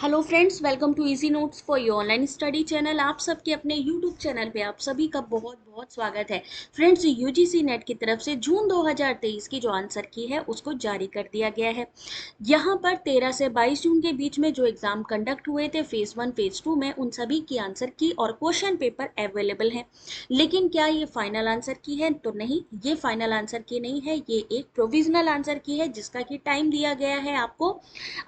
Hello friends, welcome to easy notes for your online study channel. आप सबके अपने YouTube channel पे आप सभी का बहुत बहुत स्वागत है। फ्रेंड्स, यूजीसी नेट की तरफ से जून 2023 की जो आंसर की है उसको जारी कर दिया गया है। यहाँ पर 13 से 22 जून के बीच में जो एग्जाम कंडक्ट हुए थे फेज 1 फेज 2 में, उन सभी की आंसर की और क्वेश्चन पेपर अवेलेबल है। लेकिन क्या ये फाइनल आंसर की है? तो नहीं, ये फाइनल आंसर की नहीं है, ये एक प्रोविजनल आंसर की है जिसका कि टाइम दिया गया है आपको।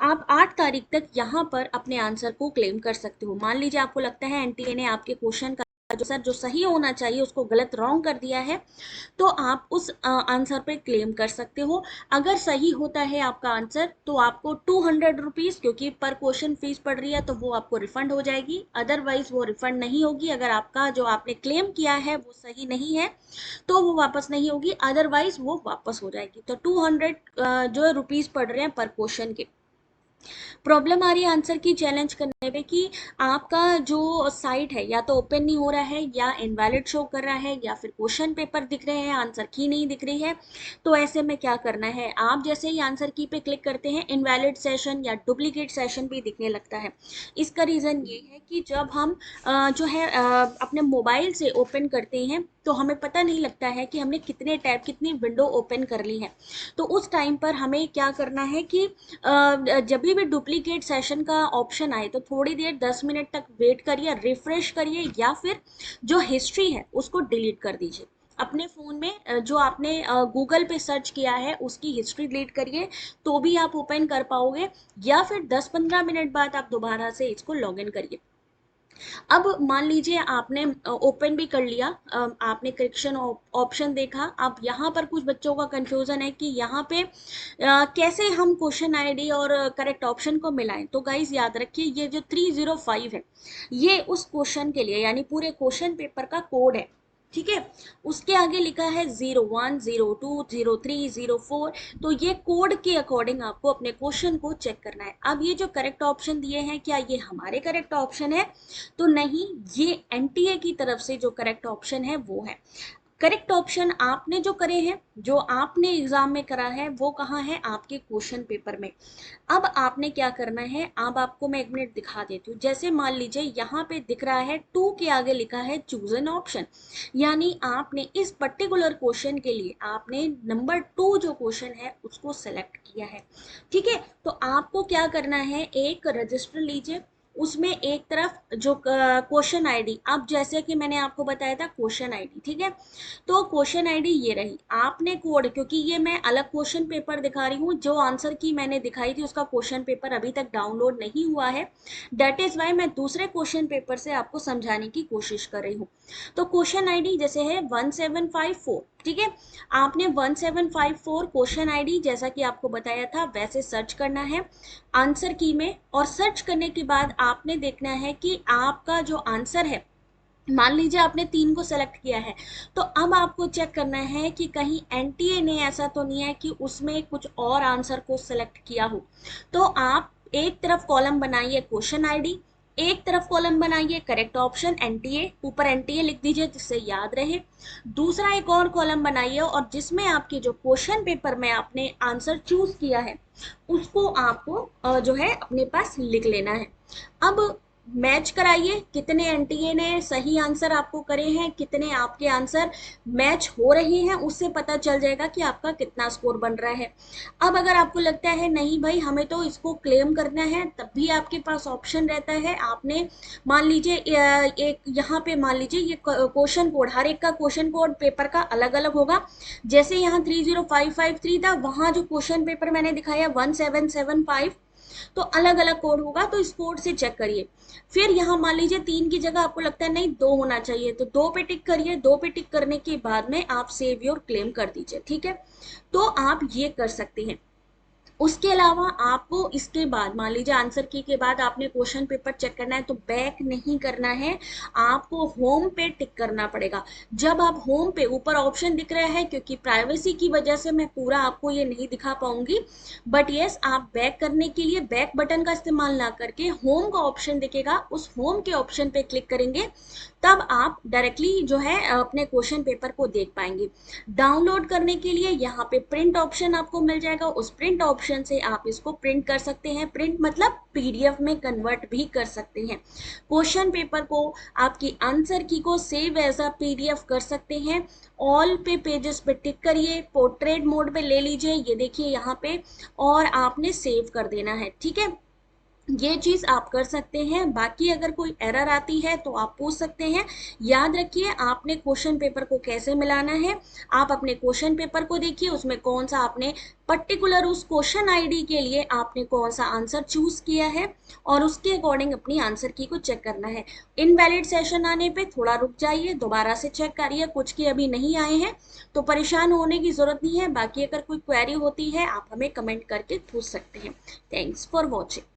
आप 8 तारीख तक यहाँ पर अपने आंसर को क्लेम कर सकते हो। मान लीजिए आपको लगता है एनटीए ने आपके क्वेश्चन का जो सही होना चाहिए उसको गलत रॉन्ग कर दिया है, तो आप उस आंसर पे क्लेम कर सकते हो। अगर सही होता है आपका आंसर तो आपको 200 रुपीज, क्योंकि पर क्वेश्चन फीस पड़ रही है तो वो आपको रिफंड हो जाएगी। अदरवाइज वो रिफंड नहीं होगी। अगर आपका जो आपने क्लेम किया है वो सही नहीं है तो वो वापस नहीं होगी, अदरवाइज वो वापस हो जाएगी। तो 200 जो रुपीज पड़ रहे हैं पर क्वेश्चन के। प्रॉब्लम आ रही है आंसर की चैलेंज करने में कि आपका जो साइट है या तो ओपन नहीं हो रहा है या इनवैलिड शो कर रहा है या फिर क्वेश्चन पेपर दिख रहे हैं, आंसर की नहीं दिख रही है। तो ऐसे में क्या करना है, आप जैसे ही आंसर की पे क्लिक करते हैं इनवैलिड सेशन या डुप्लीकेट सेशन भी दिखने लगता है। इसका रीज़न ये है कि जब हम जो है अपने मोबाइल से ओपन करते हैं तो हमें पता नहीं लगता है कि हमने कितने टैब कितनी विंडो ओपन कर ली है। तो उस टाइम पर हमें क्या करना है कि जब भी डुप्लीकेट सेशन का ऑप्शन आए तो थोड़ी देर 10 मिनट तक वेट करिए, रिफ्रेश करिए या फिर जो हिस्ट्री है उसको डिलीट कर दीजिए। अपने फ़ोन में जो आपने गूगल पे सर्च किया है उसकी हिस्ट्री डिलीट करिए, तो भी आप ओपन कर पाओगे। या फिर 10-15 मिनट बाद आप दोबारा से इसको लॉगिन करिए। अब मान लीजिए आपने ओपन भी कर लिया, आपने करेक्शन ऑप्शन देखा। अब यहाँ पर कुछ बच्चों का कंफ्यूजन है कि यहाँ पे कैसे हम क्वेश्चन आईडी और करेक्ट ऑप्शन को मिलाएं। तो गाइज याद रखिए, ये जो 305 है ये उस क्वेश्चन के लिए यानी पूरे क्वेश्चन पेपर का कोड है। ठीक है, उसके आगे लिखा है 01, 02, 03, 04। तो ये कोड के अकॉर्डिंग आपको अपने क्वेश्चन को चेक करना है। अब ये जो करेक्ट ऑप्शन दिए हैं, क्या ये हमारे करेक्ट ऑप्शन है? तो नहीं, ये एनटीए की तरफ से जो करेक्ट ऑप्शन है वो है। करेक्ट ऑप्शन आपने जो करे हैं, जो आपने एग्जाम में करा है, वो कहाँ है? आपके क्वेश्चन पेपर में। अब आपने क्या करना है, अब आपको मैं 1 मिनट दिखा देती हूँ। जैसे मान लीजिए यहाँ पे दिख रहा है 2 के आगे लिखा है चूज एन ऑप्शन, यानी आपने इस पर्टिकुलर क्वेश्चन के लिए आपने नंबर 2 जो क्वेश्चन है उसको सेलेक्ट किया है। ठीक है, तो आपको क्या करना है, एक रजिस्टर लीजिए, उसमें एक तरफ जो क्वेश्चन आईडी, अब जैसे कि मैंने आपको बताया था क्वेश्चन आईडी, ठीक है, तो क्वेश्चन आईडी ये रही। आपने कोड, क्योंकि ये मैं अलग क्वेश्चन पेपर दिखा रही हूँ, जो आंसर की मैंने दिखाई थी उसका क्वेश्चन पेपर अभी तक डाउनलोड नहीं हुआ है। दैट इज वाई मैं दूसरे क्वेश्चन पेपर से आपको समझाने की कोशिश कर रही हूँ। तो क्वेश्चन आईडी जैसे है 1754, ठीक है, आपने 1754 क्वेश्चन आईडी जैसा कि आपको बताया था वैसे सर्च करना है आंसर की में। और सर्च करने के बाद आपने देखना है कि आपका जो आंसर है, मान लीजिए आपने 3 को सेलेक्ट किया है, तो अब आपको चेक करना है कि कहीं एनटीए ने ऐसा तो नहीं है कि उसमें कुछ और आंसर को सेलेक्ट किया हो। तो आप एक तरफ कॉलम बनाइए क्वेश्चन आईडी, एक तरफ कॉलम बनाइए करेक्ट ऑप्शन एनटीए, ऊपर एनटीए लिख दीजिए जिससे याद रहे। दूसरा एक और कॉलम बनाइए और जिसमें आपके जो क्वेश्चन पेपर में आपने आंसर चूज किया है उसको आपको जो है अपने पास लिख लेना है। अब मैच कराइए, कितने एनटीए ने सही आंसर आपको करे हैं, कितने आपके आंसर मैच हो रहे हैं, उससे पता चल जाएगा कि आपका कितना स्कोर बन रहा है। अब अगर आपको लगता है नहीं भाई हमें तो इसको क्लेम करना है, तब भी आपके पास ऑप्शन रहता है। आपने मान लीजिए एक यहाँ पे मान लीजिए ये क्वेश्चन कोड, हर एक का क्वेश्चन कोड पेपर का अलग अलग होगा। जैसे यहाँ 30553 था, वहां जो क्वेश्चन पेपर मैंने दिखाया 1775, तो अलग अलग कोड होगा, तो इस कोड से चेक करिए। फिर यहाँ मान लीजिए 3 की जगह आपको लगता है नहीं 2 होना चाहिए, तो 2 पे टिक करिए। 2 पे टिक करने के बाद में आप सेव योर क्लेम कर दीजिए। ठीक है, तो आप ये कर सकते हैं। उसके अलावा आपको इसके बाद मान लीजिए आंसर की के बाद आपने क्वेश्चन पेपर चेक करना है, तो बैक नहीं करना है, आपको होम पे टिक करना पड़ेगा। जब आप होम पे ऊपर ऑप्शन दिख रहा है, क्योंकि प्राइवेसी की वजह से मैं पूरा आपको ये नहीं दिखा पाऊंगी, बट यस आप बैक करने के लिए बैक बटन का इस्तेमाल ना करके होम का ऑप्शन दिखेगा, उस होम के ऑप्शन पे क्लिक करेंगे, तब आप डायरेक्टली जो है अपने क्वेश्चन पेपर को देख पाएंगे। डाउनलोड करने के लिए यहाँ पे प्रिंट ऑप्शन आपको मिल जाएगा, उस प्रिंट ऑप्शन ऑप्शन से आप इसको प्रिंट कर सकते हैं। प्रिंट मतलब पीडीएफ में कन्वर्ट भी कर सकते हैं। क्वेश्चन पेपर को, आपकी आंसर की को सेव एज अ पीडीएफ कर सकते हैं। ऑल पे पेजेस पे टिक करिए, पोर्ट्रेट मोड पे ले लीजिए, ये देखिए यहाँ पे, और आपने सेव कर देना है। ठीक है, ये चीज आप कर सकते हैं। बाकी अगर कोई एरर आती है तो आप पूछ सकते हैं। याद रखिए आपने क्वेश्चन पेपर को कैसे मिलाना है। आप अपने क्वेश्चन पेपर को देखिए, उसमें कौन सा आपने पर्टिकुलर उस क्वेश्चन आईडी के लिए आपने कौन सा आंसर चूज किया है, और उसके अकॉर्डिंग अपनी आंसर की को चेक करना है। इनवैलिड सेशन आने पे थोड़ा रुक जाइए, दोबारा से चेक करिए, कुछ के अभी नहीं आए हैं तो परेशान होने की जरूरत नहीं है। बाकी अगर कोई क्वेरी होती है आप हमें कमेंट करके पूछ सकते हैं। Thanks for watching.